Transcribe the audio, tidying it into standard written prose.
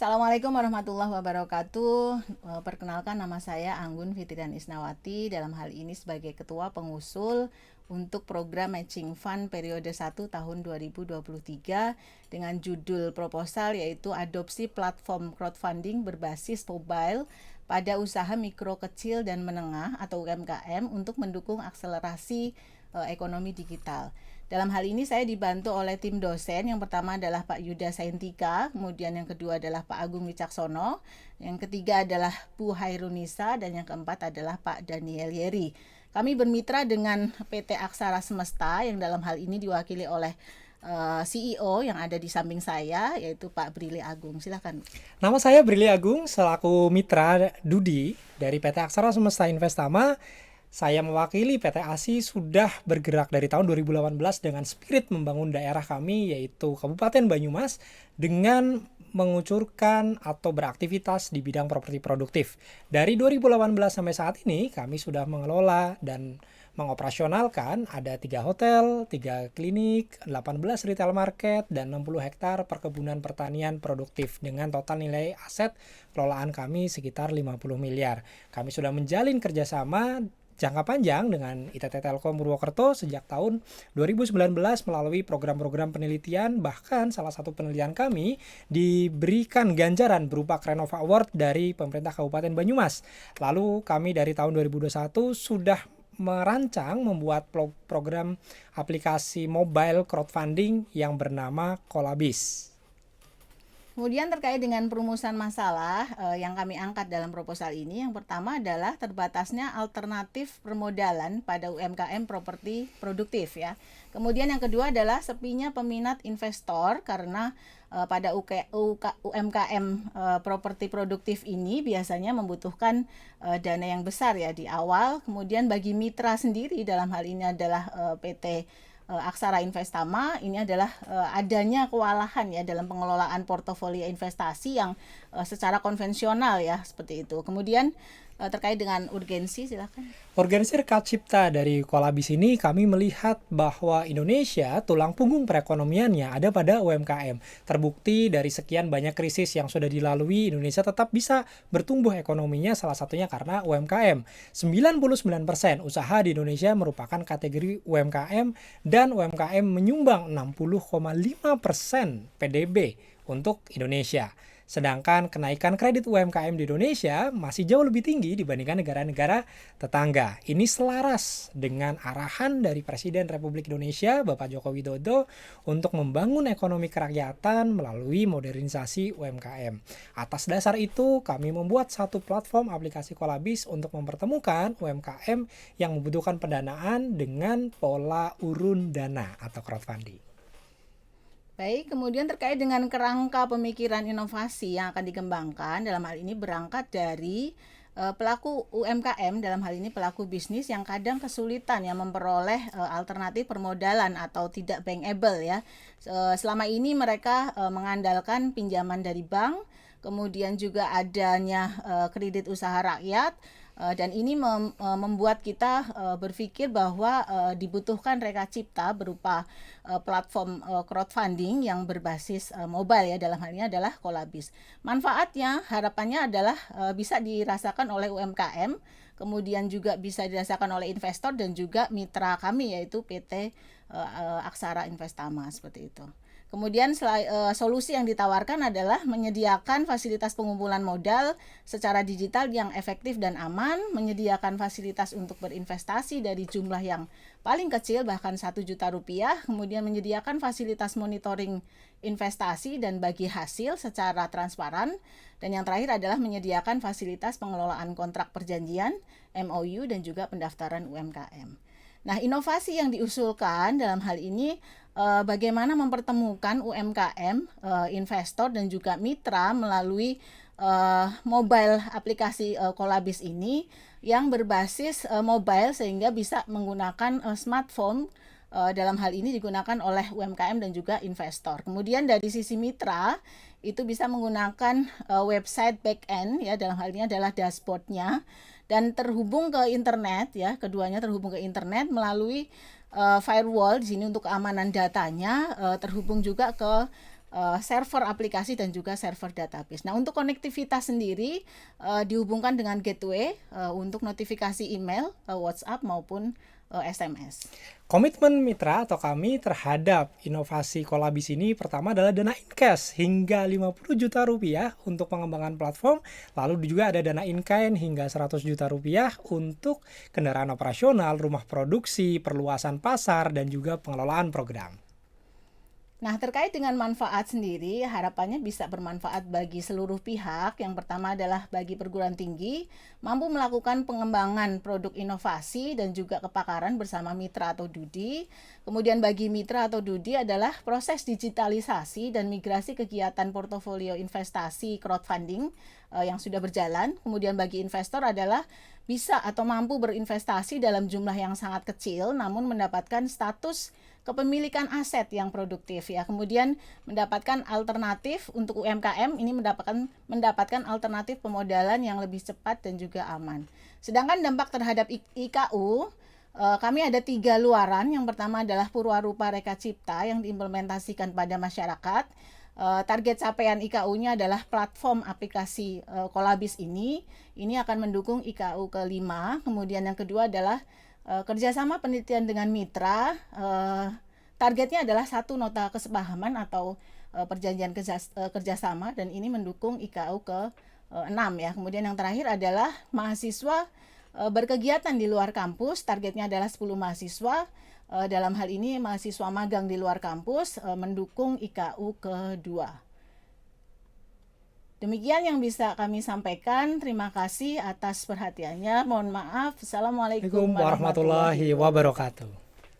Assalamualaikum warahmatullahi wabarakatuh. Perkenalkan, nama saya Anggun Fitrian Isnawati, dalam hal ini sebagai Ketua Pengusul untuk program Matching Fund periode 1 tahun 2023 dengan judul proposal yaitu adopsi platform crowdfunding berbasis mobile pada usaha mikro kecil dan menengah atau UMKM untuk mendukung akselerasi ekonomi digital. Dalam hal ini saya dibantu oleh tim dosen. Yang pertama adalah Pak Yuda Saintika, kemudian yang kedua adalah Pak Agung Wicaksono, yang ketiga adalah Bu Hairunisa, dan yang keempat adalah Pak Daniel Yeri. Kami bermitra dengan PT Aksara Semesta yang dalam hal ini diwakili oleh CEO yang ada di samping saya, yaitu Pak Brili Agung. Silakan. Nama saya Brili Agung, selaku mitra Dudi dari PT Aksara Semesta Investama. Saya mewakili PT ASI sudah bergerak dari tahun 2018 dengan spirit membangun daerah kami, yaitu Kabupaten Banyumas, dengan mengucurkan atau beraktivitas di bidang properti produktif. Dari 2018 sampai saat ini, kami sudah mengelola dan mengoperasionalkan ada 3 hotel, 3 klinik, 18 retail market, dan 60 hektar perkebunan pertanian produktif dengan total nilai aset kelolaan kami sekitar 50 miliar. Kami sudah menjalin kerjasama jangka panjang dengan ITT Telkom Purwokerto sejak tahun 2019 melalui program-program penelitian. Bahkan salah satu penelitian kami diberikan ganjaran berupa Krenova Award dari pemerintah Kabupaten Banyumas. Lalu kami dari tahun 2021 sudah merancang membuat program aplikasi mobile crowdfunding yang bernama Kolabis. Kemudian terkait dengan perumusan masalah yang kami angkat dalam proposal ini, yang pertama adalah terbatasnya alternatif permodalan pada UMKM properti produktif ya. Kemudian yang kedua adalah sepinya peminat investor karena pada UMKM properti produktif ini biasanya membutuhkan dana yang besar ya di awal. Kemudian bagi mitra sendiri dalam hal ini adalah PT Aksara Investama, ini adalah adanya kewalahan ya dalam pengelolaan portofolio investasi yang secara konvensional ya, seperti itu. Kemudian terkait dengan urgensi, silakan. Urgensi Rekat Cipta dari Kolabis ini kami melihat bahwa Indonesia tulang punggung perekonomiannya ada pada UMKM. Terbukti dari sekian banyak krisis yang sudah dilalui, Indonesia tetap bisa bertumbuh ekonominya, salah satunya karena UMKM. 99% usaha di Indonesia merupakan kategori UMKM dan UMKM menyumbang 60,5% PDB untuk Indonesia. Sedangkan kenaikan kredit UMKM di Indonesia masih jauh lebih tinggi dibandingkan negara-negara tetangga. Ini selaras dengan arahan dari Presiden Republik Indonesia, Bapak Joko Widodo, untuk membangun ekonomi kerakyatan melalui modernisasi UMKM. Atas dasar itu, kami membuat satu platform aplikasi Kolabis untuk mempertemukan UMKM yang membutuhkan pendanaan dengan pola urun dana atau crowdfunding. Baik, kemudian terkait dengan kerangka pemikiran inovasi yang akan dikembangkan, dalam hal ini berangkat dari pelaku UMKM, dalam hal ini pelaku bisnis yang kadang kesulitan ya memperoleh alternatif permodalan atau tidak bankable ya. Selama ini mereka mengandalkan pinjaman dari bank, kemudian juga adanya kredit usaha rakyat. Dan ini membuat kita berpikir bahwa dibutuhkan Reka Cipta berupa platform crowdfunding yang berbasis mobile ya, dalam hal ini adalah Kolabis. Manfaatnya, harapannya adalah bisa dirasakan oleh UMKM, kemudian juga bisa dirasakan oleh investor dan juga mitra kami yaitu PT Aksara Investama, seperti itu. Kemudian solusi yang ditawarkan adalah menyediakan fasilitas pengumpulan modal secara digital yang efektif dan aman, menyediakan fasilitas untuk berinvestasi dari jumlah yang paling kecil bahkan 1 juta rupiah, kemudian menyediakan fasilitas monitoring investasi dan bagi hasil secara transparan, dan yang terakhir adalah menyediakan fasilitas pengelolaan kontrak perjanjian, MOU, dan juga pendaftaran UMKM. Nah, inovasi yang diusulkan dalam hal ini bagaimana mempertemukan UMKM, investor dan juga mitra melalui mobile aplikasi Kolabis ini yang berbasis mobile sehingga bisa menggunakan smartphone. Dalam hal ini digunakan oleh UMKM dan juga investor. Kemudian dari sisi mitra itu bisa menggunakan website backend ya, dalam hal ini adalah dashboardnya, dan terhubung ke internet ya, keduanya terhubung ke internet melalui firewall di sini untuk keamanan datanya, terhubung juga ke server aplikasi dan juga server database. Nah, untuk konektivitas sendiri dihubungkan dengan gateway untuk notifikasi email, WhatsApp maupun SMS. Komitmen mitra atau kami terhadap inovasi Kolabis ini pertama adalah dana in-cash hingga 50 juta rupiah untuk pengembangan platform, lalu juga ada dana in-kind hingga 100 juta rupiah untuk kendaraan operasional, rumah produksi, perluasan pasar, dan juga pengelolaan program. Nah, terkait dengan manfaat sendiri, harapannya bisa bermanfaat bagi seluruh pihak. Yang pertama adalah bagi perguruan tinggi, mampu melakukan pengembangan produk inovasi dan juga kepakaran bersama mitra atau DUDI. Kemudian bagi mitra atau DUDI adalah proses digitalisasi dan migrasi kegiatan portofolio investasi crowdfunding yang sudah berjalan. Kemudian bagi investor adalah bisa atau mampu berinvestasi dalam jumlah yang sangat kecil namun mendapatkan status kepemilikan aset yang produktif ya. Kemudian mendapatkan alternatif untuk UMKM ini mendapatkan alternatif pemodalan yang lebih cepat dan juga aman. Sedangkan dampak terhadap IKU kami ada 3 luaran. Yang pertama adalah Purwarupa Reka Cipta yang diimplementasikan pada masyarakat. Target capaian IKU-nya adalah platform aplikasi Kolabis ini akan mendukung IKU ke-5. Kemudian yang kedua adalah kerjasama penelitian dengan mitra. Targetnya adalah 1 nota kesepahaman atau perjanjian kerjasama dan ini mendukung IKU ke-6 ya. Kemudian yang terakhir adalah mahasiswa berkegiatan di luar kampus. Targetnya adalah 10 mahasiswa. Dalam hal ini mahasiswa magang di luar kampus mendukung IKU ke-2. Demikian yang bisa kami sampaikan. Terima kasih atas perhatiannya. Mohon maaf. Assalamualaikum Assalamualaikum warahmatullahi wabarakatuh.